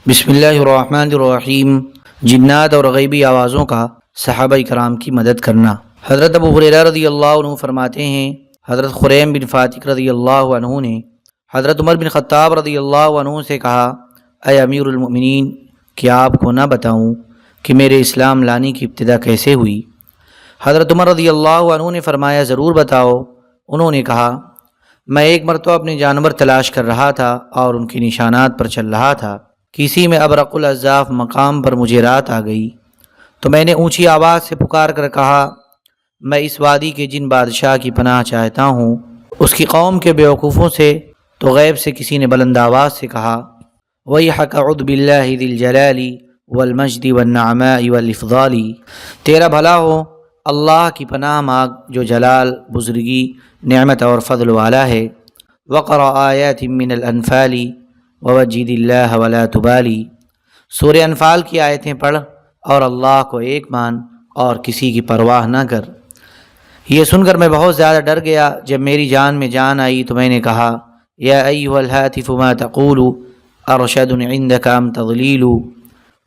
بسم اللہ الرحمن الرحیم۔ جنات اور غیبی آوازوں کا صحابہ کرام کی مدد کرنا۔ حضرت ابو ہریرہ رضی اللہ عنہ فرماتے ہیں، حضرت خریم بن فاتق رضی اللہ عنہ نے حضرت عمر بن خطاب رضی اللہ عنہ سے کہا، اے امیر المؤمنین، کیا آپ کو نہ بتاؤں کہ میرے اسلام لانے کی ابتدا کیسے ہوئی؟ حضرت عمر رضی اللہ عنہ نے فرمایا، ضرور بتاؤ۔ انہوں نے کہا، میں ایک مرتبہ اپنے جانور تلاش کر رہا تھا اور ان کے نشانات پر چل رہا تھا۔ کسی میں ابرق العزاف مقام پر مجھے رات آ گئی تو میں نے اونچی آواز سے پکار کر کہا، میں اس وادی کے جن بادشاہ کی پناہ چاہتا ہوں، اس کی قوم کے بیوقوفوں سے۔ تو غیب سے کسی نے بلند آواز سے کہا، وَيْحَكَ عُذْ بِاللَّهِ ذِي الْجَلَالِ وَالْمَجْدِ وَالنَّعْمَاءِ وَالْإِفْضَالِ، تیرا بھلا ہو، اللہ کی پناہ مانگ جو جلال، بزرگی، نعمت اور فضل والا ہے۔ وَقْرَأْ آیَاتٍ مِّنَ الْأَنفَالِ وَوَجِّدِ اللَّهَ وَلَا تُبَالِ، سورہ انفال کی آیتیں پڑھ اور اللہ کو ایک مان اور کسی کی پرواہ نہ کر۔ یہ سن کر میں بہت زیادہ ڈر گیا۔ جب میری جان میں جان آئی تو میں نے کہا، یا ایھا الہاتف ما تقول ارشد عندک ام تضلیل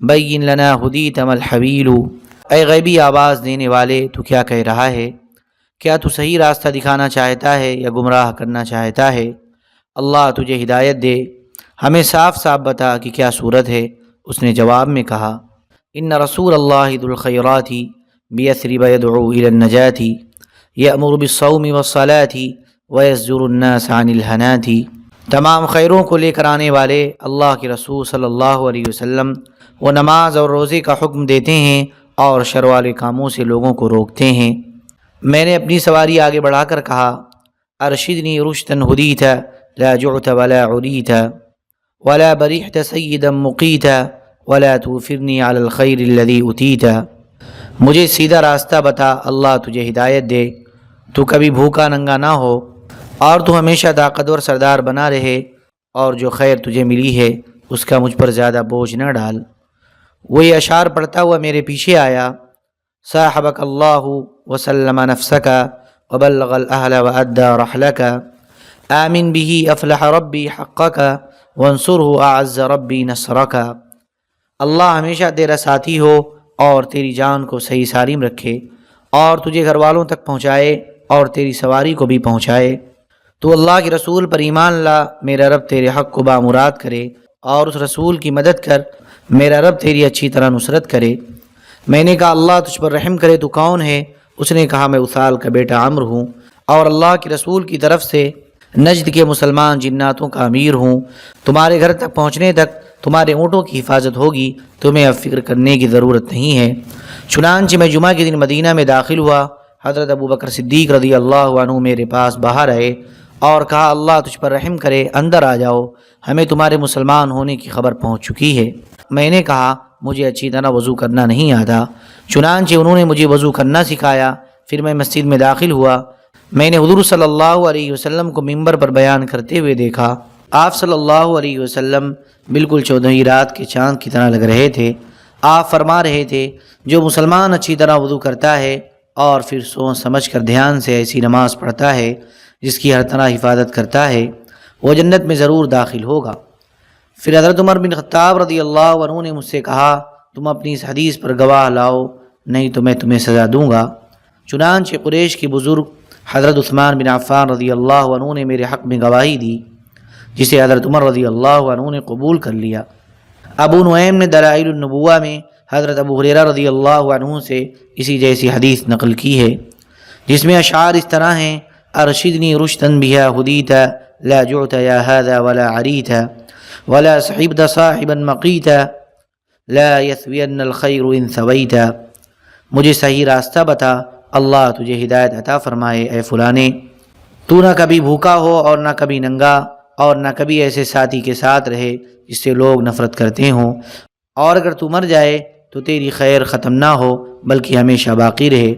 بین لنا ہدیت ما الحبیل، اے غیبی آواز دینے والے، تو کیا کہہ رہا ہے؟ کیا تو صحیح راستہ دکھانا چاہتا ہے یا گمراہ کرنا چاہتا ہے؟ اللہ تجھے ہدایت دے، ہمیں صاف صاف بتا کہ کیا صورت ہے۔ اس نے جواب میں کہا، ان رسول اللہ ذو الخیرات بیثرب یدعو الی النجات یأمر بالصوم والصلاۃ ویزجر الناس عن الہنات، تمام خیروں کو لے کر آنے والے اللہ کے رسول صلی اللہ علیہ وسلم، وہ نماز اور روزے کا حکم دیتے ہیں اور شر والے کاموں سے لوگوں کو روکتے ہیں۔ میں نے اپنی سواری آگے بڑھا کر کہا، ارشدنی رشدا ہدیت لا جعت ولا عریت ولا بریحت سیدا مقیت ولا توفرنی علی الخیر الذی اتیت، مجھے سیدھا راستہ بتا، اللہ تجھے ہدایت دے، تو کبھی بھوکا ننگا نہ ہو اور تو ہمیشہ طاقتور سردار بنا رہے، اور جو خیر تجھے ملی ہے اس کا مجھ پر زیادہ بوجھ نہ ڈال۔ وہ یہ اشعار پڑھتا ہوا میرے پیچھے آیا، صاحبک اللہ وسلم نفسک وبلغ الاہل وادى رحلک آمن به افلح ربی حقک وانصرہ اعز ربی نصرک، اللہ ہمیشہ تیرا ساتھی ہو اور تیری جان کو صحیح سالم رکھے اور تجھے گھر والوں تک پہنچائے اور تیری سواری کو بھی پہنچائے۔ تو اللہ کے رسول پر ایمان لا، میرا رب تیرے حق کو بامراد کرے، اور اس رسول کی مدد کر، میرا رب تیری اچھی طرح نصرت کرے۔ میں نے کہا، اللہ تجھ پر رحم کرے، تو کون ہے؟ اس نے کہا، میں اسال کا بیٹا عمرو ہوں اور اللہ کے رسول کی طرف سے نجد کے مسلمان جناتوں کا امیر ہوں۔ تمہارے گھر تک پہنچنے تک تمہارے اونٹوں کی حفاظت ہوگی، تمہیں اب فکر کرنے کی ضرورت نہیں ہے۔ چنانچہ میں جمعہ کے دن مدینہ میں داخل ہوا۔ حضرت ابو بکر صدیق رضی اللہ عنہ میرے پاس باہر آئے اور کہا، اللہ تجھ پر رحم کرے، اندر آ جاؤ، ہمیں تمہارے مسلمان ہونے کی خبر پہنچ چکی ہے۔ میں نے کہا، مجھے اچھی طرح وضو کرنا نہیں آتا۔ چنانچہ انہوں نے مجھے وضو کرنا سکھایا۔ پھر میں مسجد میں داخل ہوا۔ میں نے حضور صلی اللہ علیہ وسلم کو ممبر پر بیان کرتے ہوئے دیکھا۔ آپ صلی اللہ علیہ وسلم بالکل 14ویں رات کے چاند کی طرح لگ رہے تھے۔ آپ فرما رہے تھے، جو مسلمان اچھی طرح وضو کرتا ہے اور پھر سوچ سمجھ کر دھیان سے ایسی نماز پڑھتا ہے جس کی ہر طرح حفاظت کرتا ہے، وہ جنت میں ضرور داخل ہوگا۔ پھر حضرت عمر بن خطاب رضی اللہ عنہ نے مجھ سے کہا، تم اپنی اس حدیث پر گواہ لاؤ، نہیں تو میں تمہیں سزا دوں گا۔ چنانچہ قریش کی بزرگ حضرت عثمان بن عفان رضی اللہ عنہ نے میرے حق میں گواہی دی، جسے حضرت عمر رضی اللہ عنہ نے قبول کر لیا۔ ابو نعیم نے دلائل النبوہ میں حضرت ابو ہریرہ رضی اللہ عنہ سے اسی جیسی حدیث نقل کی ہے، جس میں اشعار اس طرح ہیں، ارشدنی رشدا بها ہدیت لا جعت یا هذا ولا عریت ولا صحبت صاحبا مقیت لا یثوین الخیر ان ثویت، مجھے صحیح راستہ بتا، اللہ تجھے ہدایت عطا فرمائے، اے فلانے، تو نہ کبھی بھوکا ہو اور نہ کبھی ننگا اور نہ کبھی ایسے ساتھی کے ساتھ رہے جس سے لوگ نفرت کرتے ہوں، اور اگر تو مر جائے تو تیری خیر ختم نہ ہو بلکہ ہمیشہ باقی رہے۔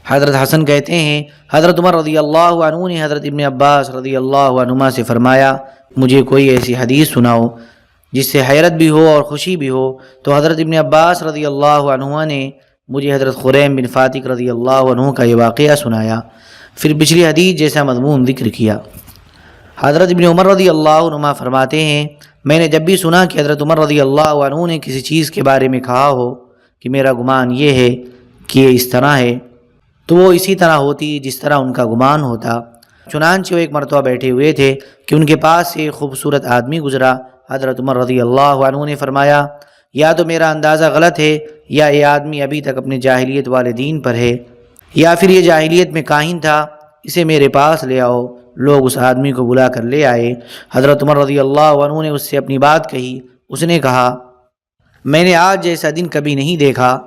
حضرت حسن کہتے ہیں، حضرت عمر رضی اللہ عنہ نے حضرت ابن عباس رضی اللہ عنہما سے فرمایا، مجھے کوئی ایسی حدیث سناؤ جس سے حیرت بھی ہو اور خوشی بھی ہو۔ تو حضرت ابن عباس رضی اللہ عنہ نے مجھے حضرت خریم بن فاتق رضی اللہ عنہ کا یہ واقعہ سنایا، پھر پچھلی حدیث جیسا مضمون ذکر کیا۔ حضرت ابن عمر رضی اللہ عنہما فرماتے ہیں، میں نے جب بھی سنا کہ حضرت عمر رضی اللہ عنہ نے کسی چیز کے بارے میں کہا ہو کہ میرا گمان یہ ہے کہ یہ اس طرح ہے، تو وہ اسی طرح ہوتی جس طرح ان کا گمان ہوتا۔ چنانچہ وہ ایک مرتبہ بیٹھے ہوئے تھے کہ ان کے پاس سے ایک خوبصورت آدمی گزرا۔ حضرت عمر رضی اللہ عنہ نے فرمایا، یا تو میرا اندازہ غلط ہے، یا یہ آدمی ابھی تک اپنے جاہلیت والے دین پر ہے، یا پھر یہ جاہلیت میں کاہن تھا، اسے میرے پاس لے آؤ۔ لوگ اس آدمی کو بلا کر لے آئے۔ حضرت عمر رضی اللہ عنہ نے اس سے اپنی بات کہی۔ اس نے کہا، میں نے آج جیسا دن کبھی نہیں دیکھا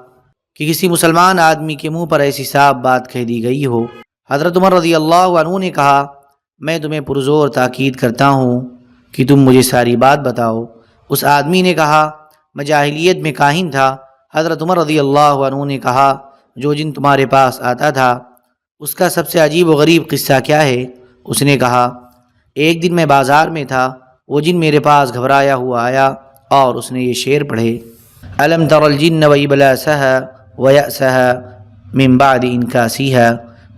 کہ کسی مسلمان آدمی کے منہ پر ایسی صاف بات کہہ دی گئی ہو۔ حضرت عمر رضی اللہ عنہ نے کہا، میں تمہیں پرزور تاکید کرتا ہوں کہ تم مجھے ساری بات بتاؤ۔ اس آدمی نے کہا، میں جاہلیت میں کاہن تھا۔ حضرت عمر رضی اللہ عنہ نے کہا، جو جن تمہارے پاس آتا تھا اس کا سب سے عجیب و غریب قصہ کیا ہے؟ اس نے کہا، ایک دن میں بازار میں تھا، وہ جن میرے پاس گھبرایا ہوا آیا اور اس نے یہ شعر پڑھے، الم تر الجن وابلاسها ویأسها من بعد انکاسها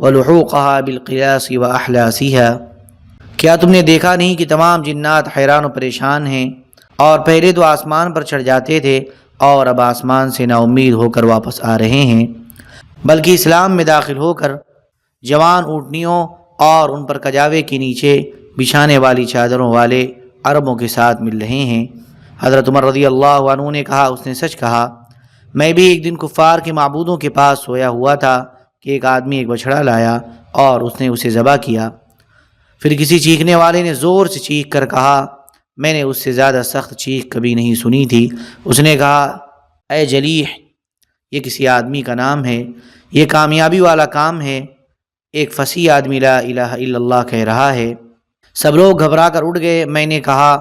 ولحوقها بالقیاس واحلاسها۔ کیا تم نے دیکھا نہیں کہ تمام جنات حیران و پریشان ہیں، اور پہلے تو آسمان پر چڑھ جاتے تھے اور اب آسمان سے نا امید ہو کر واپس آ رہے ہیں، بلکہ اسلام میں داخل ہو کر جوان اونٹنیوں اور ان پر کجاوے کے نیچے بچھانے والی چادروں والے عربوں کے ساتھ مل رہے ہیں۔ حضرت عمر رضی اللہ عنہ نے کہا، اس نے سچ کہا، میں بھی ایک دن کفار کے معبودوں کے پاس سویا ہوا تھا کہ ایک آدمی ایک بچھڑا لایا اور اس نے اسے ذبح کیا۔ پھر کسی چیخنے والے نے زور سے چیخ کر کہا، میں نے اس سے زیادہ سخت چیخ کبھی نہیں سنی تھی۔ اس نے کہا، اے جلیح، یہ کسی آدمی کا نام ہے، یہ کامیابی والا کام ہے، ایک فصیح آدمی لا الہ الا اللہ کہہ رہا ہے۔ سب لوگ گھبرا کر اٹھ گئے۔ میں نے کہا،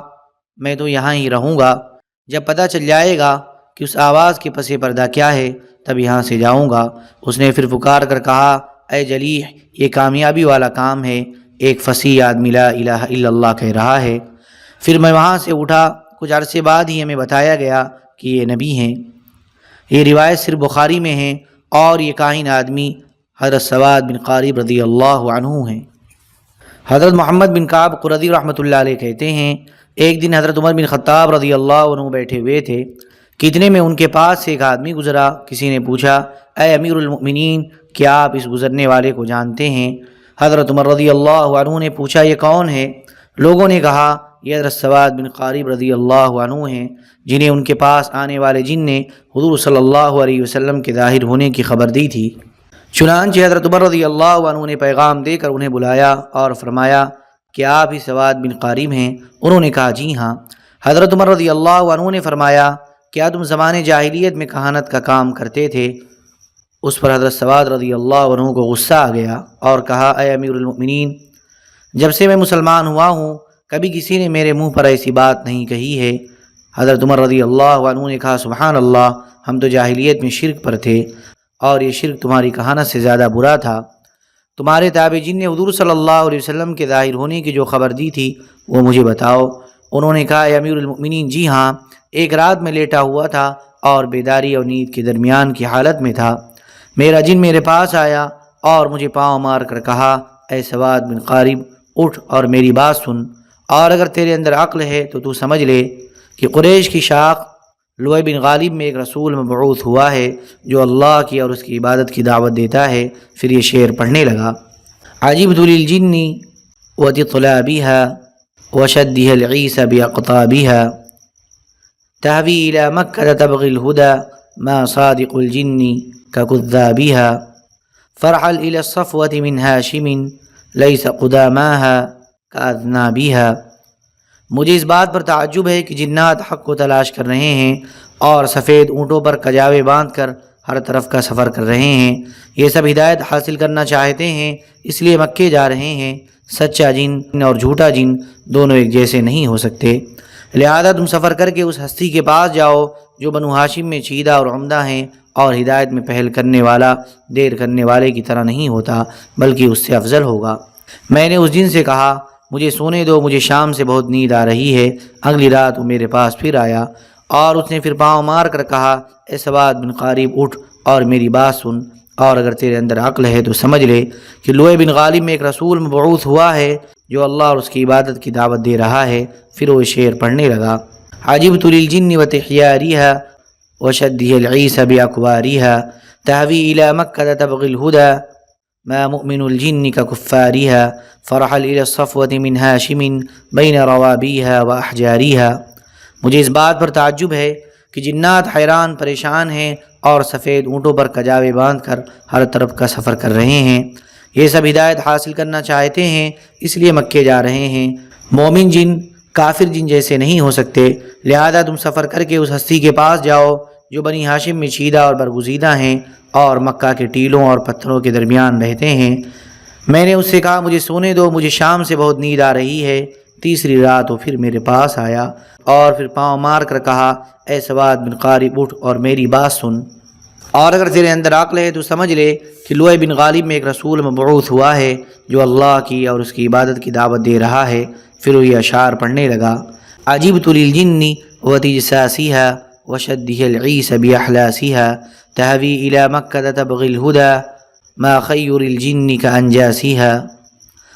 میں تو یہاں ہی رہوں گا، جب پتہ چل جائے گا کہ اس آواز کے پس پردہ کیا ہے تب یہاں سے جاؤں گا۔ اس نے پھر پکار کر کہا، اے جلیح، یہ کامیابی والا کام ہے، ایک فصیح آدمی لا الہ الا اللہ کہہ رہا ہے۔ پھر میں وہاں سے اٹھا۔ کچھ عرصے بعد ہی ہمیں بتایا گیا کہ یہ نبی ہیں۔ یہ روایت صرف بخاری میں ہے، اور یہ کاہن آدمی حضرت سواد بن قارب رضی اللہ عنہ ہیں۔ حضرت محمد بن کعب قرظی رحمۃ اللہ علیہ کہتے ہیں، ایک دن حضرت عمر بن خطاب رضی اللہ عنہ بیٹھے ہوئے تھے کہ اتنے میں ان کے پاس سے ایک آدمی گزرا۔ کسی نے پوچھا، اے امیر المؤمنین، کیا آپ اس گزرنے والے کو جانتے ہیں؟ حضرت عمر رضی اللہ عنہ نے پوچھا، یہ کون ہے؟ لوگوں نے کہا، یہ حضرت سواد بن قارب رضی اللہ عنہ ہیں، جنہیں ان کے پاس آنے والے جن نے حضور صلی اللہ علیہ وسلم کے ظاہر ہونے کی خبر دی تھی۔ چنانچہ حضرت عمر رضی اللہ عنہ نے پیغام دے کر انہیں بلایا اور فرمایا کہ آپ ہی سواد بن قارب ہیں؟ انہوں نے کہا، جی ہاں۔ حضرت عمر رضی اللہ عنہ نے فرمایا، کیا تم زمانے جاہلیت میں کہانت کا کام کرتے تھے؟ اس پر حضرت سواد رضی اللہ عنہ کو غصہ آ گیا اور کہا، اے امیر المؤمنین، جب سے میں مسلمان ہوا ہوں کبھی کسی نے میرے منہ پر ایسی بات نہیں کہی ہے۔ حضرت عمر رضی اللہ عنہ نے کہا، سبحان اللہ، ہم تو جاہلیت میں شرک پر تھے، اور یہ شرک تمہاری کہانت سے زیادہ برا تھا۔ تمہارے تابع جن نے حضور صلی اللہ علیہ وسلم کے ظاہر ہونے کی جو خبر دی تھی وہ مجھے بتاؤ۔ انہوں نے کہا، اے امیر المؤمنین، جی ہاں، ایک رات میں لیٹا ہوا تھا اور بیداری اور نیند کے درمیان کی حالت میں تھا۔ میرا جن میرے پاس آیا اور مجھے پاؤں مار کر کہا، اے سواد بن قارب، اٹھ اور میری بات سن، اور اگر تیرے اندر عقل ہے تو سمجھ لے کہ قریش کی شاخ لؤی بن غالب میں ایک رسول مبعوث ہوا ہے جو اللہ کی اور اس کی عبادت کی دعوت دیتا ہے۔ پھر یہ شعر پڑھنے لگا، عجبت للجن وتطلابها وشدها العيس بأقطابها تهوي إلى مكة تبغي الهدى ما صادق الجن ككذابها فرحل إلى الصفوة من هاشم ليس قداماها كأذنابها۔ مجھے اس بات پر تعجب ہے کہ جنات حق کو تلاش کر رہے ہیں اور سفید اونٹوں پر کجاوے باندھ کر ہر طرف کا سفر کر رہے ہیں۔ یہ سب ہدایت حاصل کرنا چاہتے ہیں، اس لیے مکے جا رہے ہیں۔ سچا جن اور جھوٹا جن دونوں ایک جیسے نہیں ہو سکتے، لہذا تم سفر کر کے اس ہستی کے پاس جاؤ جو بنو ہاشم میں چیدہ اور عمدہ ہیں، اور ہدایت میں پہل کرنے والا دیر کرنے والے کی طرح نہیں ہوتا بلکہ اس سے افضل ہوگا۔ میں نے اس جن سے کہا، مجھے سونے دو، مجھے شام سے بہت نیند آ رہی ہے۔ اگلی رات وہ میرے پاس پھر آیا اور اس نے پھر پاؤں مار کر کہا، اے سواد بن قارب، اٹھ اور میری بات سن، اور اگر تیرے اندر عقل ہے تو سمجھ لے کہ لؤی بن غالب میں ایک رسول مبعوث ہوا ہے جو اللہ اور اس کی عبادت کی دعوت دے رہا ہے۔ پھر وہ شعر پڑھنے لگا: عجبت للجن وتحیارها وشده العیس بأکوارها تهوی إلى مکة تبغی الہدى ما مؤمن الجن ككفارها فرحل إلى الصفوة من هاشم بين روابيها وأحجارها۔ مجھے اس بات پر تعجب ہے کہ جنات حیران پریشان ہیں اور سفید اونٹوں پر کجاوے باندھ کر ہر طرف کا سفر کر رہے ہیں۔ یہ سب ہدایت حاصل کرنا چاہتے ہیں، اس لیے مکے جا رہے ہیں۔ مومن جن کافر جن جیسے نہیں ہو سکتے، لہذا تم سفر کر کے اس ہستی کے پاس جاؤ جو بنی ہاشم میں چیدہ اور برگزیدہ ہیں اور مکہ کے ٹیلوں اور پتھروں کے درمیان رہتے ہیں۔ میں نے اس سے کہا مجھے سونے دو، مجھے شام سے بہت نیند آ رہی ہے۔ تیسری رات وہ پھر میرے پاس آیا اور پھر پاؤں مار کر کہا: اے سواد بن غالب اٹھ اور میری بات سن، اور اگر تیرے اندر عقل ہے تو سمجھ لے کہ لؤی بن غالب میں ایک رسول مبعوث ہوا ہے جو اللہ کی اور اس کی عبادت کی دعوت دے رہا ہے۔ پھر وہ یہ اشعار پڑھنے لگا: عجبت للجن وتجساسها وشده العیس بأحلاسها تهوی إلى مکة تبغی الہدى ما خیر الجن كأنجاسها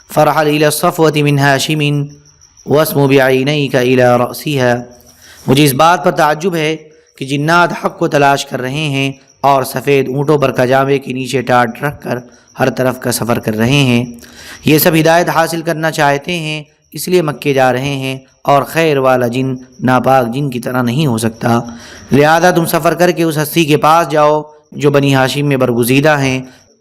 فرحل إلى الصفوة من هاشم واسم بعینیک إلى رأسها۔ مجھے اس بات پر تعجب ہے کہ جنات حق کو تلاش کر رہے ہیں اور سفید اونٹوں پر کجاوے کے نیچے ٹاٹ رکھ کر ہر طرف کا سفر کر رہے ہیں۔ یہ سب ہدایت حاصل کرنا چاہتے ہیں، اس لیے مکے جا رہے ہیں، اور خیر والا جن ناپاک جن کی طرح نہیں ہو سکتا۔ لہذا تم سفر کر کے اس ہستی کے پاس جاؤ جو بنی ہاشم میں برگزیدہ ہیں،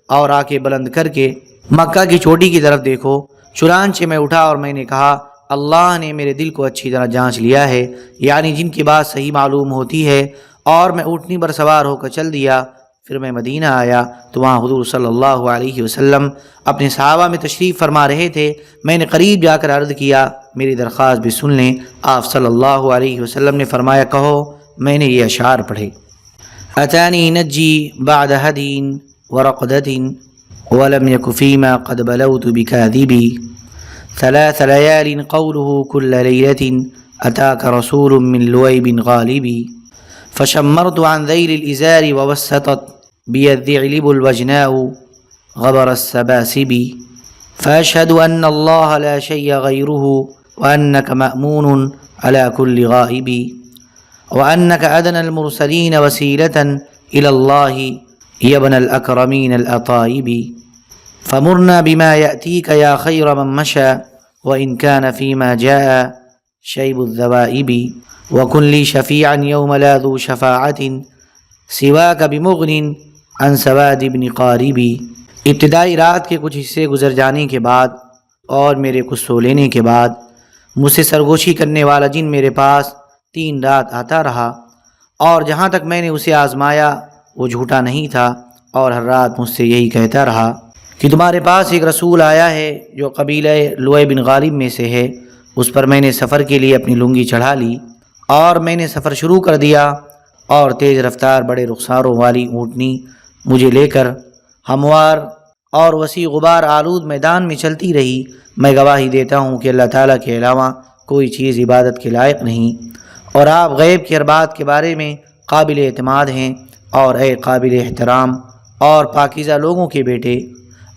اور آ کے بلند کر کے مکہ کی چوٹی کی طرف دیکھو۔ چنانچہ میں اٹھا اور میں نے کہا: اللہ نے میرے دل کو اچھی طرح جانچ لیا ہے، یعنی جن کی بات صحیح معلوم ہوتی ہے، اور میں اونٹنی پر سوار ہو کر چل دیا۔ پھر میں مدینہ آیا تو وہاں حضور صلی اللہ علیہ وسلم اپنے صحابہ میں تشریف فرما رہے تھے۔ میں نے قریب جا کر عرض کیا: میری درخواست بھی سن لیں۔ آپ صلی اللہ علیہ وسلم نے فرمایا: کہو۔ میں نے یہ اشعار پڑھے: اتانی نجی بعد ہدین ورقدت ولم یک فیما قد بلوت بکاذبی ثلاث لیال قوله كل لیلة اتاک رسول من لؤی بن غالبی فشمرت عن ذیل الازار ووسطت بی الذعلب الوجناء غبر السباسب فاشهد ان اللہ لا شیء غیره وانک مأمون على كل غائب وانک ادنى المرسلین وسیلة الى اللہ یا ابن الاکرمین الاطائب فمرنا بما یأتیک یا خیر من مشى وان كان فيما جاء شیب الذوائب وکن لی شفیعا یوم لا ذو شفاعت سواک بمغن عن سواد ابن قاربی۔ ابتدائی رات کے کچھ حصے گزر جانے کے بعد اور میرے کچھ سو لینے کے بعد مجھ سے سرگوشی کرنے والا جن میرے پاس 3 رات آتا رہا، اور جہاں تک میں نے اسے آزمایا وہ جھوٹا نہیں تھا، اور ہر رات مجھ سے یہی کہتا رہا کہ تمہارے پاس ایک رسول آیا ہے جو قبیلہ لؤی بن غالب میں سے ہے۔ اس پر میں نے سفر کے لیے اپنی لنگی چڑھا لی اور میں نے سفر شروع کر دیا، اور تیز رفتار بڑے رخساروں والی اونٹنی مجھے لے کر ہموار اور وسیع غبار آلود میدان میں چلتی رہی۔ میں گواہی دیتا ہوں کہ اللہ تعالیٰ کے علاوہ کوئی چیز عبادت کے لائق نہیں، اور آپ غیب کی ہر بات کے بارے میں قابل اعتماد ہیں۔ اور اے قابل احترام اور پاکیزہ لوگوں کے بیٹے،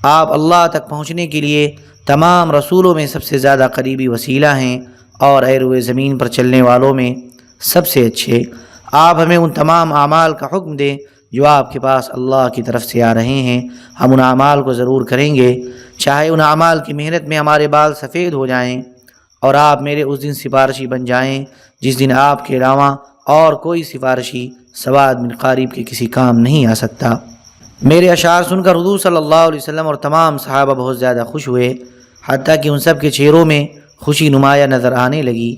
آپ اللہ تک پہنچنے کے لیے تمام رسولوں میں سب سے زیادہ قریبی وسیلہ ہیں، اور اے روئے زمین پر چلنے والوں میں سب سے اچھے۔ آپ ہمیں ان تمام اعمال کا حکم دیں جو آپ کے پاس اللہ کی طرف سے آ رہے ہیں۔ ہم ان اعمال کو ضرور کریں گے، چاہے ان اعمال کی محنت میں ہمارے بال سفید ہو جائیں، اور آپ میرے اس دن سفارشی بن جائیں جس دن آپ کے علاوہ اور کوئی سفارشی سواد بن قارب کے کسی کام نہیں آ سکتا۔ میرے اشعار سن کر حضور صلی اللہ علیہ وسلم اور تمام صحابہ بہت زیادہ خوش ہوئے، حتیٰ کہ ان سب کے چہروں میں خوشی نمایاں نظر آنے لگی۔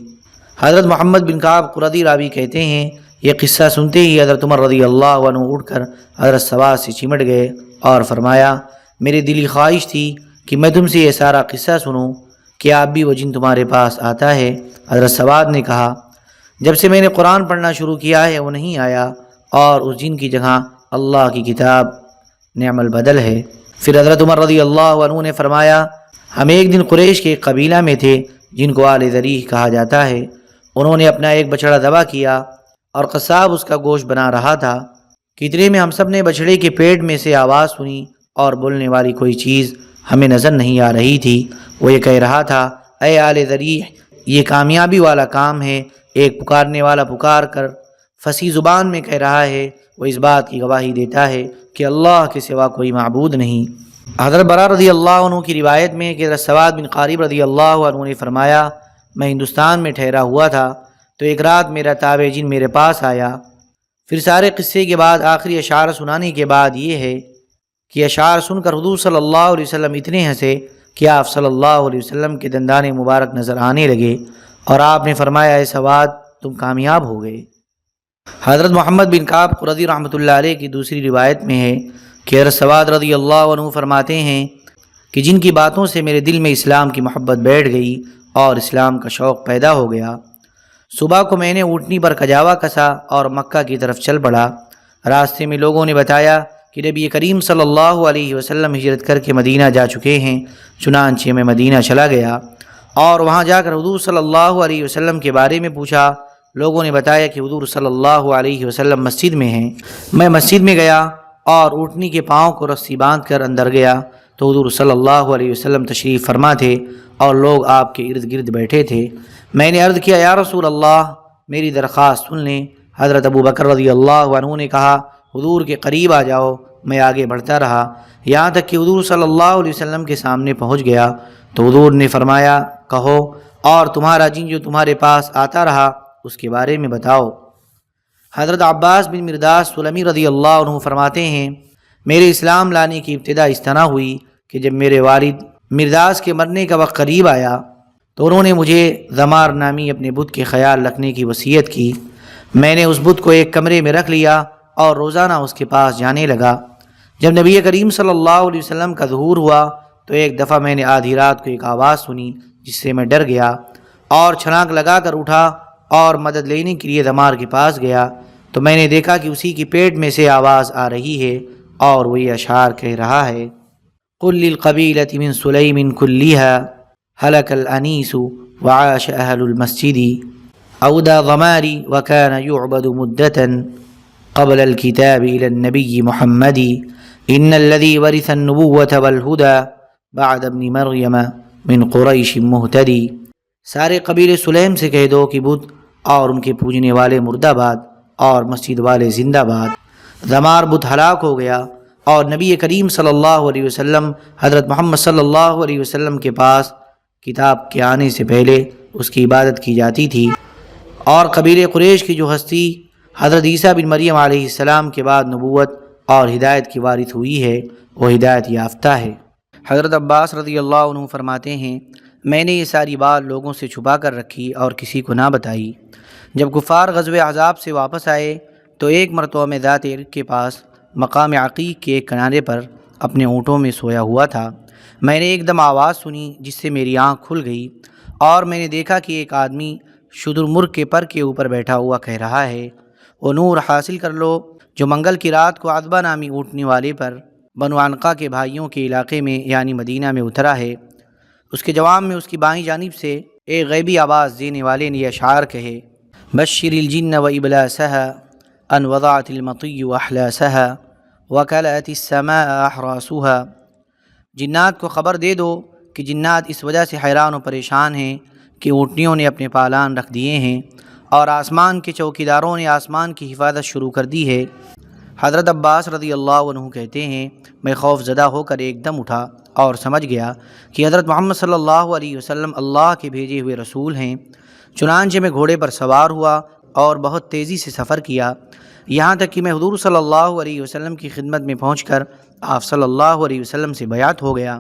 حضرت محمد بن کعب قرظی راوی کہتے ہیں، یہ قصہ سنتے ہی حضرت عمر رضی اللہ عنہ اٹھ کر حضرت سواد سے چمٹ گئے اور فرمایا: میری دلی خواہش تھی کہ میں تم سے یہ سارا قصہ سنوں، کیا اب بھی وہ جن تمہارے پاس آتا ہے؟ حضرت سواد نے کہا: جب سے میں نے قرآن پڑھنا شروع کیا ہے وہ نہیں آیا، اور اس جن کی جگہ اللہ کی کتاب نعم البدل ہے۔ پھر حضرت عمر رضی اللہ عنہ نے فرمایا: ہم ایک دن قریش کے ایک قبیلہ میں تھے جن کو آل ذریح کہا جاتا ہے۔ انہوں نے اپنا ایک بچڑا ذبح کیا اور قصاب اس کا گوشت بنا رہا تھا۔ کتنے میں ہم سب نے بچڑے کے پیٹ میں سے آواز سنی اور بولنے والی کوئی چیز ہمیں نظر نہیں آ رہی تھی۔ وہ یہ کہہ رہا تھا، اے آل ذریح، یہ کامیابی والا کام ہے۔ ایک پکارنے والا پکار کر فصیح زبان میں کہہ رہا ہے، وہ اس بات کی گواہی دیتا ہے کہ اللہ کے سوا کوئی معبود نہیں۔ حضرت برا رضی اللہ عنہ کی روایت میں کہ حضرت سواد بن قارب رضی اللہ عنہ نے فرمایا، میں ہندوستان میں ٹھہرا ہوا تھا تو ایک رات میرا تابع جن میرے پاس آیا۔ پھر سارے قصے کے بعد آخری اشعار سنانے کے بعد یہ ہے کہ اشعار سن کر حضور صلی اللہ علیہ وسلم اتنے ہنسے کہ آپ صلی اللہ علیہ وسلم کے دندان مبارک نظر آنے لگے، اور آپ نے فرمایا، اے سواد، تم کامیاب ہو گئے۔ حضرت محمد بن کعب قرظی رحمۃ اللہ علیہ کی دوسری روایت میں ہے کہ حضرت سواد رضی اللہ عنہ فرماتے ہیں کہ جن کی باتوں سے میرے دل میں اسلام کی محبت بیٹھ گئی اور اسلام کا شوق پیدا ہو گیا، صبح کو میں نے اونٹنی پر کجاوا کسا اور مکہ کی طرف چل پڑا۔ راستے میں لوگوں نے بتایا کہ نبی کریم صلی اللہ علیہ وسلم ہجرت کر کے مدینہ جا چکے ہیں۔ چنانچہ میں مدینہ چلا گیا اور وہاں جا کر حضور صلی اللہ علیہ وسلم کے بارے میں پوچھا۔ لوگوں نے بتایا کہ حضور صلی اللہ علیہ وسلم مسجد میں ہیں۔ میں مسجد میں گیا اور اونٹنی کے پاؤں کو رسی باندھ کر اندر گیا تو حضور صلی اللہ علیہ وسلم تشریف فرما تھے اور لوگ آپ کے ارد گرد بیٹھے تھے۔ میں نے عرض کیا، یا رسول اللہ، میری درخواست سن لیں۔ حضرت ابو بکر رضی اللہ عنہ نے کہا، حضور کے قریب آ جاؤ۔ میں آگے بڑھتا رہا یہاں تک کہ حضور صلی اللہ علیہ وسلم کے سامنے پہنچ گیا تو حضور نے فرمایا، کہو، اور تمہارا جن جو تمہارے پاس آتا رہا اس کے بارے میں بتاؤ۔ حضرت عباس بن مرداس سلمی رضی اللہ عنہ فرماتے ہیں، میرے اسلام لانے کی ابتدا اس طرح ہوئی کہ جب میرے والد مرداس کے مرنے کا وقت قریب آیا تو انہوں نے مجھے ذمار نامی اپنے بت کے خیال رکھنے کی وصیت کی۔ میں نے اس بت کو ایک کمرے میں رکھ لیا اور روزانہ اس کے پاس جانے لگا۔ جب نبی کریم صلی اللہ علیہ وسلم کا ظہور ہوا تو ایک دفعہ میں نے آدھی رات کو ایک آواز سنی جس سے میں ڈر گیا اور چھلانگ لگا کر اٹھا اور مدد لینے کے لیے ذمار کے پاس گیا تو میں نے دیکھا کہ اسی کی پیٹ میں سے آواز آ رہی ہے اور وہ یہ اشعار کہہ رہا ہے، قل للقبیلة من سلیم كلها هلك الانیس وعاش اہل المسجد اودى ضماری وكان يعبد مدة قبل الكتاب الى النبی محمد ان الذي ورث النبوة والهدى بعد ابن مریم من قریش مہتدی۔ سارے قبیلے سلیم سے کہہ دو کہ بدھ اور ان کے پوجنے والے مردہ باد اور مسجد والے زندہ باد۔ ذمار بدھ ہلاک ہو گیا اور نبی کریم صلی اللہ علیہ وسلم حضرت محمد صلی اللہ علیہ وسلم کے پاس کتاب کے آنے سے پہلے اس کی عبادت کی جاتی تھی، اور قبیلے قریش کی جو ہستی حضرت عیسیٰ بن مریم علیہ السلام کے بعد نبوت اور ہدایت کی وارث ہوئی ہے، وہ ہدایت یافتہ ہے۔ حضرت عباس رضی اللہ عنہ فرماتے ہیں، میں نے یہ ساری بات لوگوں سے چھپا کر رکھی اور کسی کو نہ بتائی۔ جب کفار غزوہ احزاب سے واپس آئے تو ایک مرتبہ میں ذات عرق کے پاس مقام عقیق کے ایک کنارے پر اپنے اونٹوں میں سویا ہوا تھا۔ میں نے ایک دم آواز سنی جس سے میری آنکھ کھل گئی اور میں نے دیکھا کہ ایک آدمی شترمرغ کے پر کے اوپر بیٹھا ہوا کہہ رہا ہے، وہ نور حاصل کر لو جو منگل کی رات کو عتبہ نامی اونٹنے والے پر بنو عنقا کے بھائیوں کے علاقے میں یعنی مدینہ میں اترا ہے۔ اس کے جواب میں اس کی بائیں جانب سے ایک غیبی آواز دینے والے نے یہ اشعار کہے، بشر الجن و ابلاسها ان وضعت المطی احلاسها وکلأت السماء احراسها۔ جنات کو خبر دے دو کہ جنات اس وجہ سے حیران و پریشان ہیں کہ اونٹنیوں نے اپنے پالان رکھ دیے ہیں اور آسمان کے چوکیداروں نے آسمان کی حفاظت شروع کر دی ہے۔ حضرت عباس رضی اللہ عنہ کہتے ہیں، میں خوف زدہ ہو کر ایک دم اٹھا اور سمجھ گیا کہ حضرت محمد صلی اللہ علیہ وسلم اللہ کے بھیجے ہوئے رسول ہیں۔ چنانچہ میں گھوڑے پر سوار ہوا اور بہت تیزی سے سفر کیا، یہاں تک کہ میں حضور صلی اللہ علیہ وسلم کی خدمت میں پہنچ کر آپ صلی اللہ علیہ وسلم سے بیعت ہو گیا۔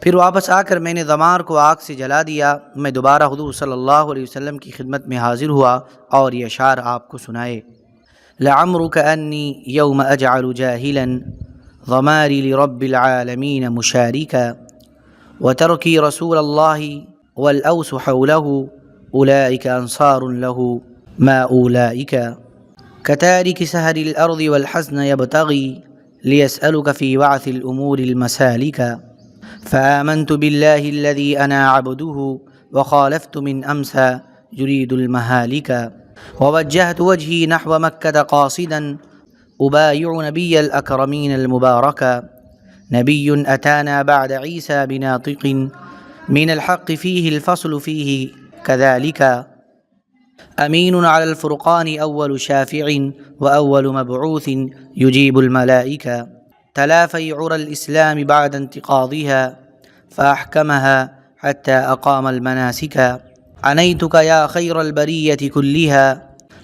پھر واپس آ کر میں نے ذمار کو آگ سے جلا دیا۔ میں دوبارہ حضور صلی اللہ علیہ وسلم کی خدمت میں حاضر ہوا اور یہ اشعار آپ کو سنائے، لعمرک انی یوم اجعل جاہلا ضماری لرب العالمین مشارکا وترکی رسول اللہ والاوس حولہ اولئک انصار له ما اولئک کتارک سہر الارض والحزن یبتغی لیسألک فی وعث الامور المسالک فآمنت بالله الذي أنا عبده وخالفت من أمسى يريد المهالك ووجهت وجهي نحو مكة قاصدا أبايع نبي الأكرمين المباركا نبی اتانا بعد عیسیٰ بناطق من الحق فیہ الفصل فیہ كذلك امین علی الفرقان اول شافع واول مبعوث یجیب الملائکہ تلا فیعر الاسلام بعد انتقاضها فاحکمها حتى اقام المناسك عنيتك يا خير البرية كلها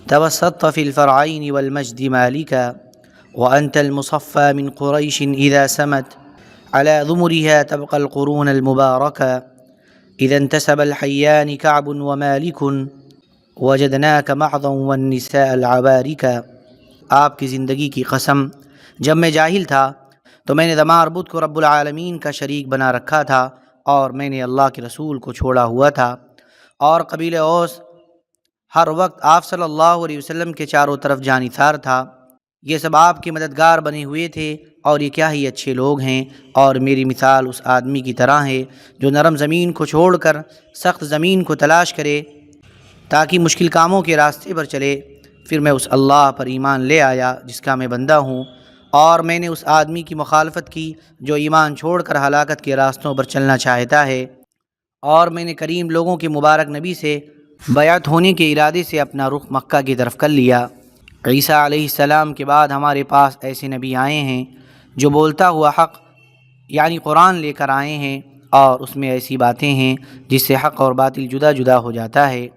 توسطت في الفرعين والمجد مالكا وأنت المصفى من قريش إذا سمت على ذمرها تبقى القرون المباركة إذا انتسب الحيان كعب ومالك وجدناك محضا والنساء العباركا. آپ کی زندگی کی قسم، جب میں جاہل تھا تو میں نے دمار بت کو رب العالمین کا شریک بنا رکھا تھا، اور میں نے اللہ کے رسول کو چھوڑا ہوا تھا، اور قبیلہ اوس ہر وقت آپ صلی اللہ علیہ وسلم کے چاروں طرف جانثار تھا. یہ سب آپ کے مددگار بنے ہوئے تھے، اور یہ کیا ہی اچھے لوگ ہیں. اور میری مثال اس آدمی کی طرح ہے جو نرم زمین کو چھوڑ کر سخت زمین کو تلاش کرے تاکہ مشکل کاموں کے راستے پر چلے. پھر میں اس اللہ پر ایمان لے آیا جس کا میں بندہ ہوں، اور میں نے اس آدمی کی مخالفت کی جو ایمان چھوڑ کر ہلاکت کے راستوں پر چلنا چاہتا ہے، اور میں نے کریم لوگوں کے مبارک نبی سے بیعت ہونے کے ارادے سے اپنا رخ مکہ کی طرف کر لیا. عیسیٰ علیہ السلام کے بعد ہمارے پاس ایسے نبی آئے ہیں جو بولتا ہوا حق یعنی قرآن لے کر آئے ہیں، اور اس میں ایسی باتیں ہیں جس سے حق اور باطل جدا جدا ہو جاتا ہے،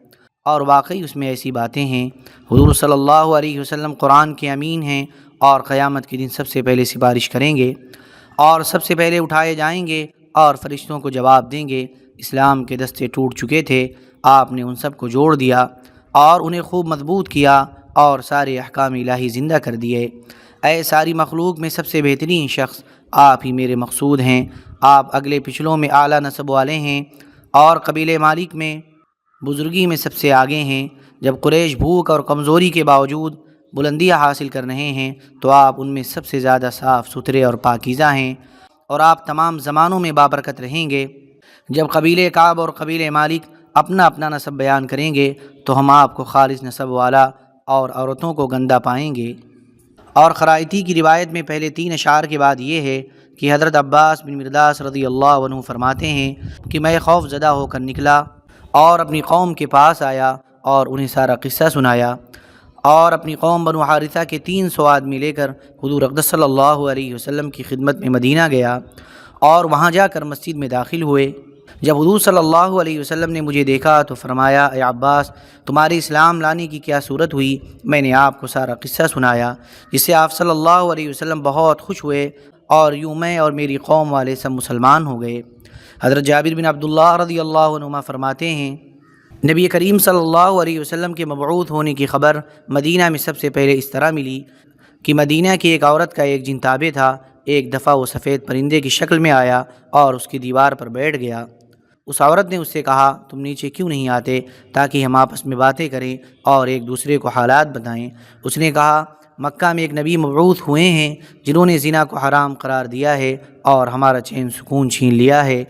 اور واقعی اس میں ایسی باتیں ہیں. حضور صلی اللہ علیہ وسلم قرآن کے امین ہیں، اور قیامت کے دن سب سے پہلے سفارش کریں گے، اور سب سے پہلے اٹھائے جائیں گے، اور فرشتوں کو جواب دیں گے. اسلام کے دستے ٹوٹ چکے تھے، آپ نے ان سب کو جوڑ دیا اور انہیں خوب مضبوط کیا، اور سارے احکام الہی زندہ کر دیے. اے ساری مخلوق میں سب سے بہترین شخص آپ ہی میرے مقصود ہیں. آپ اگلے پچھلوں میں اعلیٰ نسب والے ہیں، اور قبیلہ مالک میں بزرگی میں سب سے آگے ہیں. جب قریش بھوک اور کمزوری کے باوجود بلندیاں حاصل کر رہے ہیں تو آپ ان میں سب سے زیادہ صاف ستھرے اور پاکیزہ ہیں، اور آپ تمام زمانوں میں بابرکت رہیں گے. جب قبیلہ کعب اور قبیلہ مالک اپنا اپنا نسب بیان کریں گے تو ہم آپ کو خالص نسب والا اور عورتوں کو گندہ پائیں گے. اور خرائطی کی روایت میں پہلے 3 اشعار کے بعد یہ ہے کہ حضرت عباس بن مرداس رضی اللہ عنہ فرماتے ہیں کہ میں خوف زدہ ہو کر نکلا اور اپنی قوم کے پاس آیا اور انہیں سارا قصہ سنایا، اور اپنی قوم بنو حارثہ کے 300 آدمی لے کر حضور اقدس صلی اللہ علیہ وسلم کی خدمت میں مدینہ گیا، اور وہاں جا کر مسجد میں داخل ہوئے. جب حضور صلی اللہ علیہ وسلم نے مجھے دیکھا تو فرمایا، اے عباس، تمہارے اسلام لانے کی کیا صورت ہوئی؟ میں نے آپ کو سارا قصہ سنایا، جس سے آپ صلی اللہ علیہ وسلم بہت خوش ہوئے، اور یوں میں اور میری قوم والے سب مسلمان ہو گئے. حضرت جابر بن عبداللہ رضی اللہ عنہما فرماتے ہیں، نبی کریم صلی اللہ علیہ وسلم کے مبعوث ہونے کی خبر مدینہ میں سب سے پہلے اس طرح ملی کہ مدینہ کی ایک عورت کا ایک جن تابع تھا. ایک دفعہ وہ سفید پرندے کی شکل میں آیا اور اس کی دیوار پر بیٹھ گیا. اس عورت نے اس سے کہا، تم نیچے کیوں نہیں آتے تاکہ ہم آپس میں باتیں کریں اور ایک دوسرے کو حالات بتائیں؟ اس نے کہا، مکہ میں ایک نبی مبعوث ہوئے ہیں جنہوں نے زنا کو حرام قرار دیا ہے اور ہمارا چین سکون چھین لیا ہے.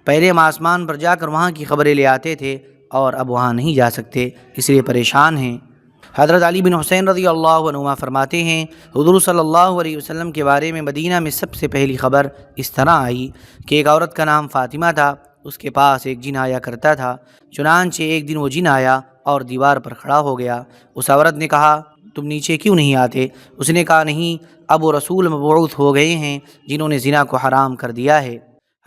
پہلے ہم آسمان پر جا کر وہاں کی خبریں لے آتے تھے، اور اب وہاں نہیں جا سکتے، اس لیے پریشان ہیں. حضرت علی بن حسین رضی اللہ عنہما فرماتے ہیں، حضور صلی اللہ علیہ وسلم کے بارے میں مدینہ میں سب سے پہلی خبر اس طرح آئی کہ ایک عورت کا نام فاطمہ تھا، اس کے پاس ایک جن آیا کرتا تھا. چنانچہ ایک دن وہ جن آیا اور دیوار پر کھڑا ہو گیا. اس عورت نے کہا، تم نیچے کیوں نہیں آتے؟ اس نے کہا، نہیں، اب وہ رسول مبعوث ہو گئے ہیں جنہوں نے زنا کو حرام کر دیا ہے.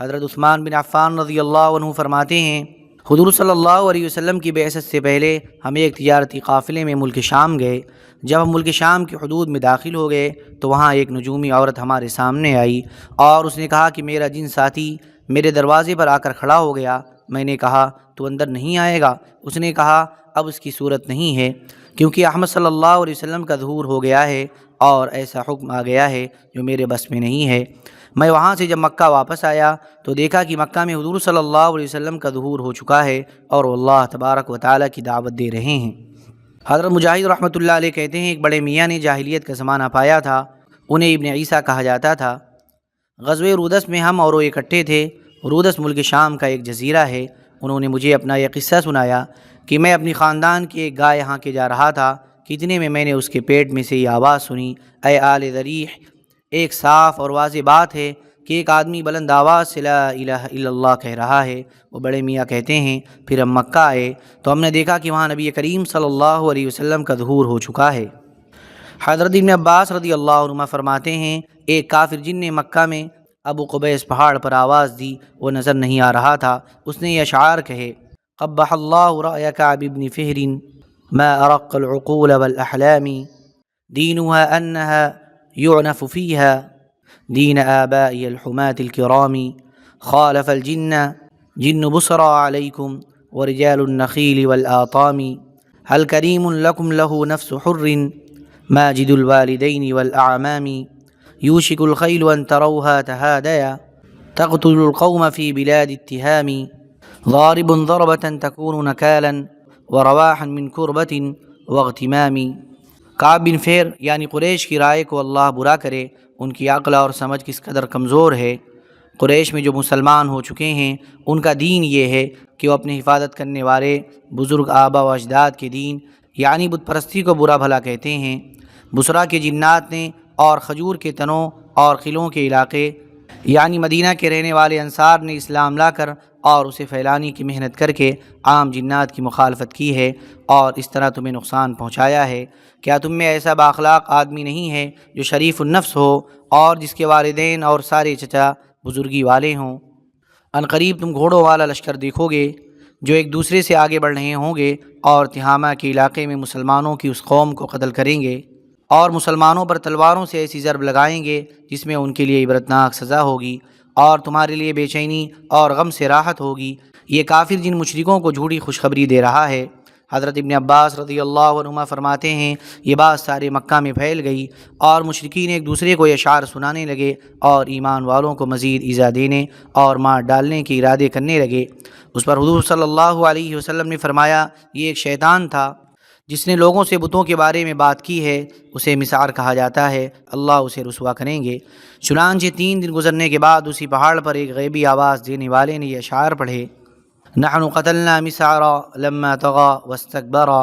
حضرت عثمان بن عفان رضی اللہ عنہ فرماتے ہیں، حضور صلی اللہ علیہ وسلم کی بعثت سے پہلے ہم ایک تجارتی قافلے میں ملک شام گئے. جب ہم ملک شام کی حدود میں داخل ہو گئے تو وہاں ایک نجومی عورت ہمارے سامنے آئی، اور اس نے کہا کہ میرا جن ساتھی میرے دروازے پر آ کر کھڑا ہو گیا. میں نے کہا، تو اندر نہیں آئے گا؟ اس نے کہا، اب اس کی صورت نہیں ہے، کیونکہ احمد صلی اللہ علیہ وسلم کا ظہور ہو گیا ہے، اور ایسا حکم آ گیا ہے جو میرے بس میں نہیں ہے. میں وہاں سے جب مکہ واپس آیا تو دیکھا کہ مکہ میں حضور صلی اللہ علیہ وسلم کا ظہور ہو چکا ہے، اور وہ اللہ تبارک و تعالیٰ کی دعوت دے رہے ہیں. حضرت مجاہد رحمۃ اللہ علیہ کہتے ہیں، ایک بڑے میاں نے جاہلیت کا زمانہ پایا تھا، انہیں ابن عیسیٰ کہا جاتا تھا. غزوہ رودس میں ہم اور وہ اکٹھے تھے. رودس ملک شام کا ایک جزیرہ ہے. انہوں نے مجھے اپنا یہ قصہ سنایا کہ میں اپنی خاندان کی ایک گائے ہاں کے جا رہا تھا کہ اتنے میں نے اس کے پیٹ میں سے یہ آواز سنی، اے آل ذریح، ایک صاف اور واضح بات ہے کہ ایک آدمی بلند آواز سے لا الہ الا اللہ کہہ رہا ہے، وہ بڑے میاں کہتے ہیں پھر ہم مکہ آئے تو ہم نے دیکھا کہ وہاں نبی کریم صلی اللہ علیہ وسلم کا ظہور ہو چکا ہے۔ حضرت ابن عباس رضی اللہ عنہ فرماتے ہیں ایک کافر جن نے مکہ میں ابو قبیس پہاڑ پر آواز دی، وہ نظر نہیں آ رہا تھا، اس نے یہ اشعار کہے: قبح اللہ رأی کعب بن فہر ما ارق العقول والاحلام دینها انها يعنف فيها دین آبائی الحماة الكرام خالف الجن جن بصرى عليكم ورجال النخيل والآطام هل كريم لكم له نفس حر ماجد الوالدين والأعمام يوشك الخيل أن تروها تهاديا تقتل القوم في بلاد اتهام ضارب ضربة تكون نكالا ورواحا من كربة واغتمام۔ کعب بن فہر یعنی قریش کی رائے کو اللہ برا کرے، ان کی عقل اور سمجھ کس قدر کمزور ہے۔ قریش میں جو مسلمان ہو چکے ہیں ان کا دین یہ ہے کہ وہ اپنے حفاظت کرنے والے بزرگ آبا و اجداد کے دین یعنی بت پرستی کو برا بھلا کہتے ہیں۔ بصرہ کے جنات نے اور کھجور کے تنوں اور قلعوں کے علاقے یعنی مدینہ کے رہنے والے انصار نے اسلام لا کر اور اسے پھیلانے کی محنت کر کے عام جنات کی مخالفت کی ہے اور اس طرح تمہیں نقصان پہنچایا ہے۔ کیا تم میں ایسا بااخلاق آدمی نہیں ہے جو شریف النفس ہو اور جس کے والدین اور سارے چچا بزرگی والے ہوں؟ ان قریب تم گھوڑوں والا لشکر دیکھو گے جو ایک دوسرے سے آگے بڑھ رہے ہوں گے اور تہامہ کے علاقے میں مسلمانوں کی اس قوم کو قتل کریں گے اور مسلمانوں پر تلواروں سے ایسی ضرب لگائیں گے جس میں ان کے لیے عبرتناک سزا ہوگی اور تمہارے لیے بے چینی اور غم سے راحت ہوگی۔ یہ کافر جن مشرکوں کو جھوٹی خوشخبری دے رہا ہے۔ حضرت ابن عباس رضی اللہ عنہما فرماتے ہیں یہ بات سارے مکہ میں پھیل گئی اور مشرکین ایک دوسرے کو یہ اشعار سنانے لگے اور ایمان والوں کو مزید ایذا دینے اور مار ڈالنے کے ارادے کرنے لگے۔ اس پر حضور صلی اللہ علیہ وسلم نے فرمایا یہ ایک شیطان تھا جس نے لوگوں سے بتوں کے بارے میں بات کی ہے، اسے مسعر کہا جاتا ہے، اللہ اسے رسوا کریں گے۔ چنانچہ 3 دن گزرنے کے بعد اسی پہاڑ پر ایک غیبی آواز دینے والے نے یہ اشعار پڑھے: نحن قتلنا مسعرا لما طغى واستكبرا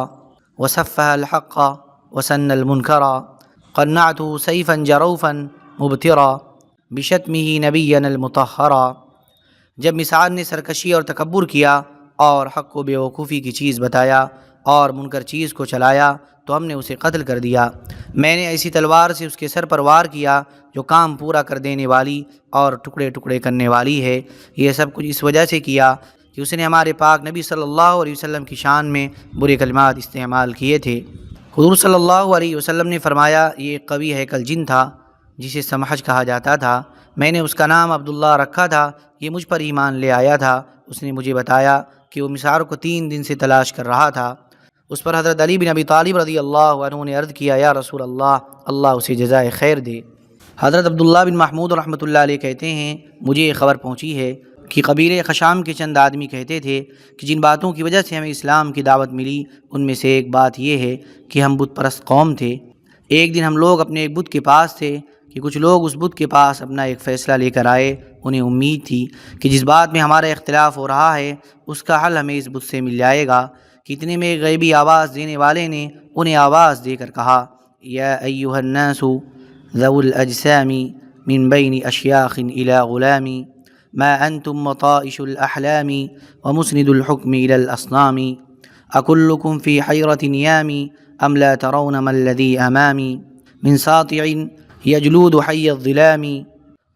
وسفه الحق وسن المنكرا قنعته سيفا جروفا مبترا بشتمه نبينا المطهرا۔ جب مسعر نے سرکشی اور تکبر کیا اور حق کو بیوقوفی کی چیز بتایا اور منکر چیز کو چلایا تو ہم نے اسے قتل کر دیا۔ میں نے ایسی تلوار سے اس کے سر پر وار کیا جو کام پورا کر دینے والی اور ٹکڑے ٹکڑے کرنے والی ہے۔ یہ سب کچھ اس وجہ سے کیا کہ اس نے ہمارے پاک نبی صلی اللہ علیہ وسلم کی شان میں برے کلمات استعمال کیے تھے۔ حضور صلی اللہ علیہ وسلم نے فرمایا یہ ایک قوی ہیکل جن تھا جسے سمحج کہا جاتا تھا، میں نے اس کا نام عبداللہ رکھا تھا، یہ مجھ پر ایمان لے آیا تھا۔ اس نے مجھے بتایا کہ وہ مسعر کو 3 دن سے تلاش کر رہا تھا۔ اس پر حضرت علی بن ابی طالب رضی اللہ عنہ نے عرض کیا یا رسول اللہ، اللہ اسے جزائے خیر دے۔ حضرت عبداللہ بن محمود رحمۃ اللہ علیہ کہتے ہیں مجھے یہ خبر پہنچی ہے کہ قبیلے خشام کے چند آدمی کہتے تھے کہ جن باتوں کی وجہ سے ہمیں اسلام کی دعوت ملی ان میں سے ایک بات یہ ہے کہ ہم بت پرست قوم تھے۔ ایک دن ہم لوگ اپنے ایک بت کے پاس تھے کہ کچھ لوگ اس بت کے پاس اپنا ایک فیصلہ لے کر آئے، انہیں امید تھی کہ جس بات میں ہمارا اختلاف ہو رہا ہے اس کا حل ہمیں اس بت سے مل جائے گا۔ کتنے میں ایک غیبی آواز دینے والے نے انہیں آواز دے کر کہا یا ایھا الناس ذو الاجسام من بین اشیاخ الی غلام ما انتم مطائش الاحلام ومسند الحکم الی الاصنام اکلکم فی حیرۃ نیامی ام لا ترون ما الذی امامی من ساطع یجلود حی الظلام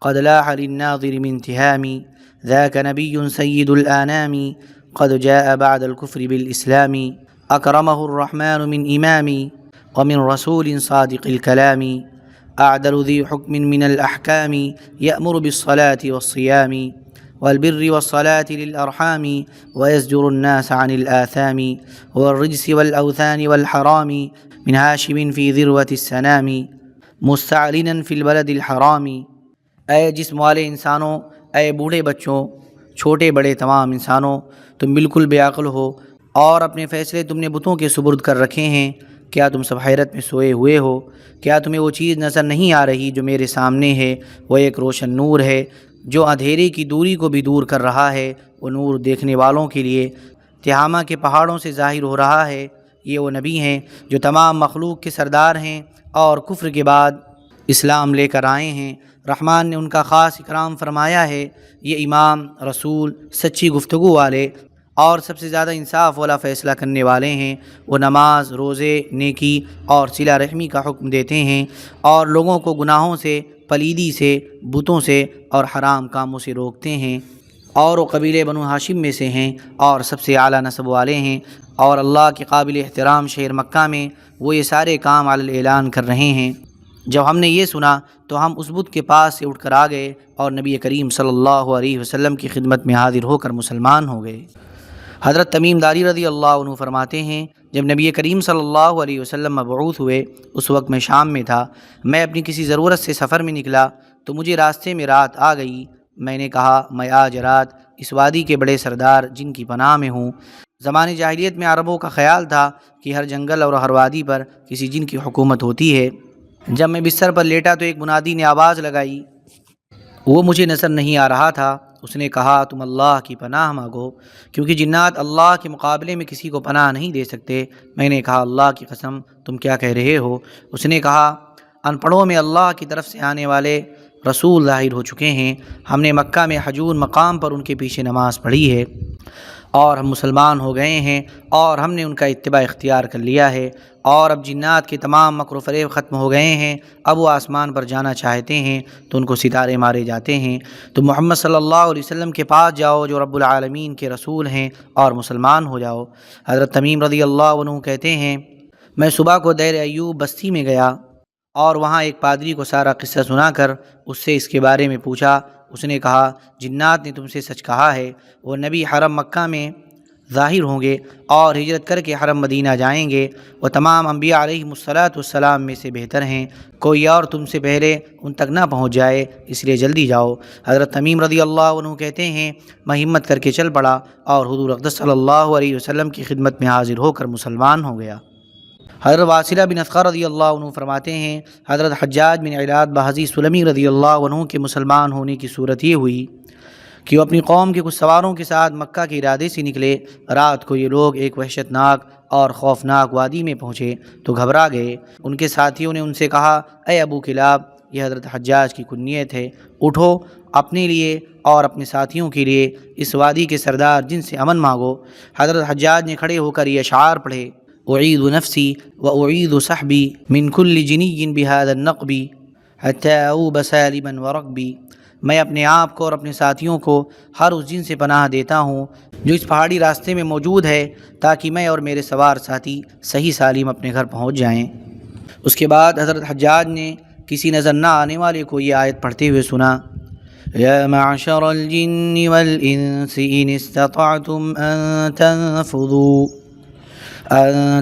قد لاح للناظر من تهام ذاك نبی سید الانام قد جاء بعد الكفر بالإسلام أكرمه الرحمن من إمام ومن رسول صادق الكلام أعدل ذي حكم من الأحكام يأمر بالصلاة والصيام والبر والصلاة للأرحام ويزجر الناس عن الآثام والرجس والأوثان والحرام من هاشم في ذروة السنام مستعلنا في البلد الحرام۔ اے جسم والے انسانوں، اے بوڑھے بچوں، چھوٹے بڑے تمام انسانوں، تم بالکل بے عقل ہو اور اپنے فیصلے تم نے بتوں کے سپرد کر رکھے ہیں۔ کیا تم سب حیرت میں سوئے ہوئے ہو؟ کیا تمہیں وہ چیز نظر نہیں آ رہی جو میرے سامنے ہے؟ وہ ایک روشن نور ہے جو اندھیرے کی دوری کو بھی دور کر رہا ہے۔ وہ نور دیکھنے والوں کے لیے تہامہ کے پہاڑوں سے ظاہر ہو رہا ہے۔ یہ وہ نبی ہیں جو تمام مخلوق کے سردار ہیں اور کفر کے بعد اسلام لے کر آئے ہیں۔ رحمان نے ان کا خاص اکرام فرمایا ہے۔ یہ امام، رسول، سچی گفتگو والے اور سب سے زیادہ انصاف والا فیصلہ کرنے والے ہیں۔ وہ نماز، روزے، نیکی اور صلہ رحمی کا حکم دیتے ہیں اور لوگوں کو گناہوں سے، پلیدی سے، بتوں سے اور حرام کاموں سے روکتے ہیں، اور وہ قبیلے بنو ہاشم میں سے ہیں اور سب سے اعلیٰ نسب والے ہیں، اور اللہ کے قابل احترام شہر مکہ میں وہ یہ سارے کام علی اعلان کر رہے ہیں۔ جب ہم نے یہ سنا تو ہم اس بت کے پاس سے اٹھ کر آ گئے اور نبی کریم صلی اللہ علیہ وسلم کی خدمت میں حاضر ہو کر مسلمان ہو گئے۔ حضرت تمیم داری رضی اللہ عنہ فرماتے ہیں، جب نبی کریم صلی اللہ علیہ وسلم مبعوث ہوئے اس وقت میں شام میں تھا۔ میں اپنی کسی ضرورت سے سفر میں نکلا تو مجھے راستے میں رات آ گئی۔ میں نے کہا، میں آج رات اس وادی کے بڑے سردار جن کی پناہ میں ہوں۔ زمانے جاہلیت میں عربوں کا خیال تھا کہ ہر جنگل اور ہر وادی پر کسی جن کی حکومت ہوتی ہے۔ جب میں بستر پر لیٹا تو ایک منادی نے آواز لگائی۔ وہ مجھے نظر نہیں آ رہا تھا۔ اس نے کہا، تم اللہ کی پناہ مانگو، کیونکہ جنات اللہ کے مقابلے میں کسی کو پناہ نہیں دے سکتے۔ میں نے کہا، اللہ کی قسم، تم کیا کہہ رہے ہو؟ اس نے کہا، ان پڑھوں میں اللہ کی طرف سے آنے والے رسول ظاہر ہو چکے ہیں۔ ہم نے مکہ میں حجور مقام پر ان کے پیچھے نماز پڑھی ہے اور ہم مسلمان ہو گئے ہیں اور ہم نے ان کا اتباع اختیار کر لیا ہے، اور اب جنات کے تمام مکر و فریب ختم ہو گئے ہیں۔ اب وہ آسمان پر جانا چاہتے ہیں تو ان کو ستارے مارے جاتے ہیں۔ تو محمد صلی اللہ علیہ وسلم کے پاس جاؤ جو رب العالمین کے رسول ہیں اور مسلمان ہو جاؤ۔ حضرت تمیم رضی اللہ عنہ کہتے ہیں، میں صبح کو دیر ایوب بستی میں گیا اور وہاں ایک پادری کو سارا قصہ سنا کر اس سے اس کے بارے میں پوچھا۔ اس نے کہا، جنات نے تم سے سچ کہا ہے، وہ نبی حرم مکہ میں ظاہر ہوں گے اور ہجرت کر کے حرم مدینہ جائیں گے۔ وہ تمام انبیاء علیہم الصلاۃ میں سے بہتر ہیں، کوئی اور تم سے پہلے ان تک نہ پہنچ جائے، اس لیے جلدی جاؤ۔ حضرت تمیم رضی اللہ عنہ کہتے ہیں، میں ہمت کر کے چل پڑا اور حضور اقدس صلی اللہ علیہ وسلم کی خدمت میں حاضر ہو کر مسلمان ہو گیا۔ حضرت واصلہ بن اسقر رضی اللہ عنہ فرماتے ہیں، حضرت حجاج بن اعلاد بہزی سلمی رضی اللہ عنہ کے مسلمان ہونے کی صورت یہ ہوئی کہ وہ اپنی قوم کے کچھ سواروں کے ساتھ مکہ کے ارادے سے نکلے۔ رات کو یہ لوگ ایک وحشت ناک اور خوفناک وادی میں پہنچے تو گھبرا گئے۔ ان کے ساتھیوں نے ان سے کہا، اے ابو کلاب، یہ حضرت حجاج کی کنیت ہے، اٹھو، اپنے لیے اور اپنے ساتھیوں کے لیے اس وادی کے سردار جن سے امن مانگو۔ حضرت حجاج نے کھڑے ہو کر یہ اشعار پڑھے، اعید نفسی و اعید صحبی من کل جنی بہذا النقب حتی اعوب سالما ورقبی۔ میں اپنے آپ کو اور اپنے ساتھیوں کو ہر اس جن سے پناہ دیتا ہوں جو اس پہاڑی راستے میں موجود ہے، تاکہ میں اور میرے سوار ساتھی صحیح سالم اپنے گھر پہنچ جائیں۔ اس کے بعد حضرت حجاج نے کسی نظر نہ آنے والے کو یہ آیت پڑھتے ہوئے سنا، یا معشر الجن والانس ان استطعتم ان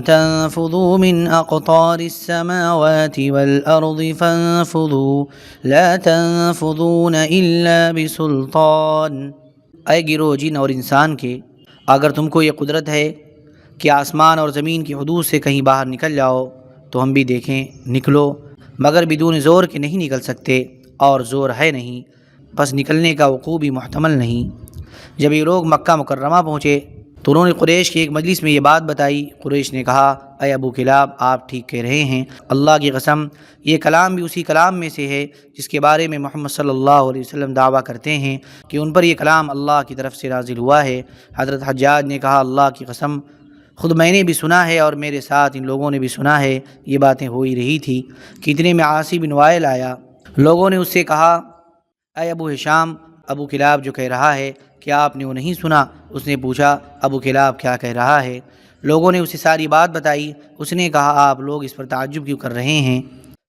تنفذوا من اقطار السماوات والارض فانفذوا لا تنفذون الا بسلطان۔ اے گروہ جن اور انسان کے، اگر تم کو یہ قدرت ہے کہ آسمان اور زمین کی حدود سے کہیں باہر نکل جاؤ تو ہم بھی دیکھیں، نکلو، مگر بدون زور کے نہیں نکل سکتے، اور زور ہے نہیں، بس نکلنے کا وقوع بھی محتمل نہیں۔ جب یہ لوگ مکہ مکرمہ پہنچے تو انہوں نے قریش کی ایک مجلس میں یہ بات بتائی۔ قریش نے کہا، اے ابو کلاب، آپ ٹھیک کہہ رہے ہیں، اللہ کی قسم، یہ کلام بھی اسی کلام میں سے ہے جس کے بارے میں محمد صلی اللہ علیہ وسلم دعویٰ کرتے ہیں کہ ان پر یہ کلام اللہ کی طرف سے نازل ہوا ہے۔ حضرت حجاج نے کہا، اللہ کی قسم، خود میں نے بھی سنا ہے اور میرے ساتھ ان لوگوں نے بھی سنا ہے، یہ باتیں ہو ہی رہی تھی کہ اتنے میں عاصی بن وائل آیا۔ لوگوں نے اس سے کہا، اے ابو ہشام، ابو کلاب جو کہہ رہا ہے، کیا آپ نے وہ نہیں سنا؟ اس نے پوچھا، ابو کلاب کیا کہہ رہا ہے؟ لوگوں نے اسے ساری بات بتائی۔ اس نے کہا، آپ لوگ اس پر تعجب کیوں کر رہے ہیں؟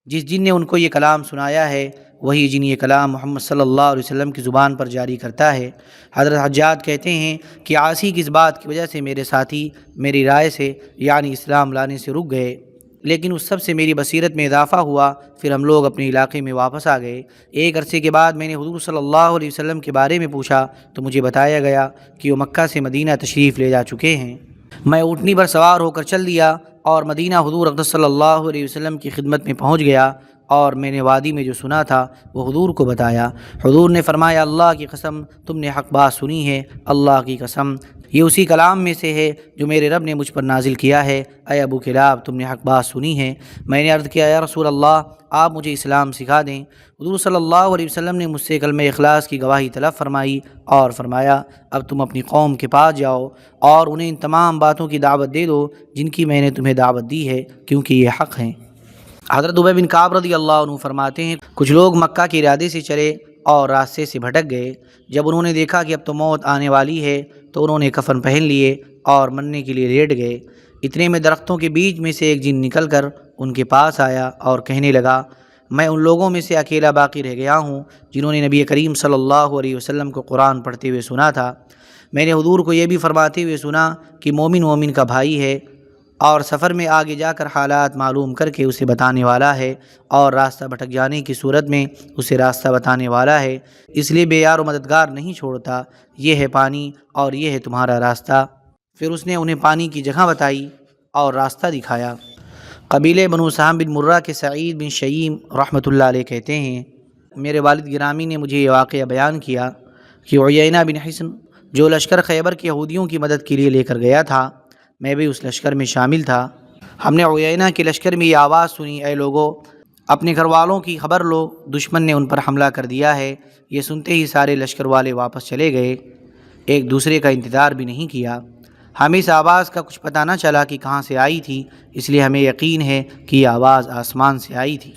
جس جن نے ان کو یہ کلام سنایا ہے وہی جن یہ کلام محمد صلی اللہ علیہ وسلم کی زبان پر جاری کرتا ہے۔ حضرت حجاج کہتے ہیں کہ عاصی کی اس بات کی وجہ سے میرے ساتھی میری رائے سے یعنی اسلام لانے سے رک گئے، لیکن اس سب سے میری بصیرت میں اضافہ ہوا۔ پھر ہم لوگ اپنے علاقے میں واپس آ گئے۔ ایک عرصے کے بعد میں نے حضور صلی اللہ علیہ وسلم کے بارے میں پوچھا تو مجھے بتایا گیا کہ وہ مکہ سے مدینہ تشریف لے جا چکے ہیں۔ میں اونٹنی پر سوار ہو کر چل دیا اور مدینہ حضور اقدس صلی اللہ علیہ وسلم کی خدمت میں پہنچ گیا، اور میں نے وادی میں جو سنا تھا وہ حضور کو بتایا۔ حضور نے فرمایا، اللہ کی قسم، تم نے حق بات سنی ہے، اللہ کی قسم، یہ اسی کلام میں سے ہے جو میرے رب نے مجھ پر نازل کیا ہے۔ اے ابو کلاب، تم نے حق بات سنی ہے۔ میں نے عرض کیا یا رسول اللہ، آپ مجھے اسلام سکھا دیں۔ حضور صلی اللہ علیہ وسلم نے مجھ سے کلمہ اخلاص کی گواہی طلب فرمائی اور فرمایا اب تم اپنی قوم کے پاس جاؤ اور انہیں ان تمام باتوں کی دعوت دے دو جن کی میں نے تمہیں دعوت دی ہے، کیونکہ یہ حق ہیں۔ حضرت ابی بن کعب رضی اللہ عنہ فرماتے ہیں کچھ لوگ مکہ کے ارادے سے چلے اور راستے سے بھٹک گئے۔ جب انہوں نے دیکھا کہ اب تو موت آنے والی ہے تو انہوں نے کفن پہن لیے اور مرنے کے لیے لیٹ گئے۔ اتنے میں درختوں کے بیچ میں سے ایک جن نکل کر ان کے پاس آیا اور کہنے لگا میں ان لوگوں میں سے اکیلا باقی رہ گیا ہوں جنہوں نے نبی کریم صلی اللہ علیہ وسلم کو قرآن پڑھتے ہوئے سنا تھا۔ میں نے حضور کو یہ بھی فرماتے ہوئے سنا کہ مومن کا بھائی ہے اور سفر میں آگے جا کر حالات معلوم کر کے اسے بتانے والا ہے اور راستہ بھٹک جانے کی صورت میں اسے راستہ بتانے والا ہے، اس لیے بے یار و مددگار نہیں چھوڑتا۔ یہ ہے پانی اور یہ ہے تمہارا راستہ۔ پھر اس نے انہیں پانی کی جگہ بتائی اور راستہ دکھایا۔ قبیلے بنو سہم بن مرہ کے سعید بن شییم رحمۃ اللہ علیہ کہتے ہیں میرے والد گرامی نے مجھے یہ واقعہ بیان کیا کہ عیینہ بن حصن جو لشکر خیبر کے یہودیوں کی مدد کے لیے لے کر گیا تھا، میں بھی اس لشکر میں شامل تھا۔ ہم نے عیینہ کے لشکر میں یہ آواز سنی اے لوگو اپنے گھر والوں کی خبر لو، دشمن نے ان پر حملہ کر دیا ہے۔ یہ سنتے ہی سارے لشکر والے واپس چلے گئے، ایک دوسرے کا انتظار بھی نہیں کیا۔ ہمیں اس آواز کا کچھ پتہ نہ چلا کہ کہاں سے آئی تھی، اس لیے ہمیں یقین ہے کہ یہ آواز آسمان سے آئی تھی۔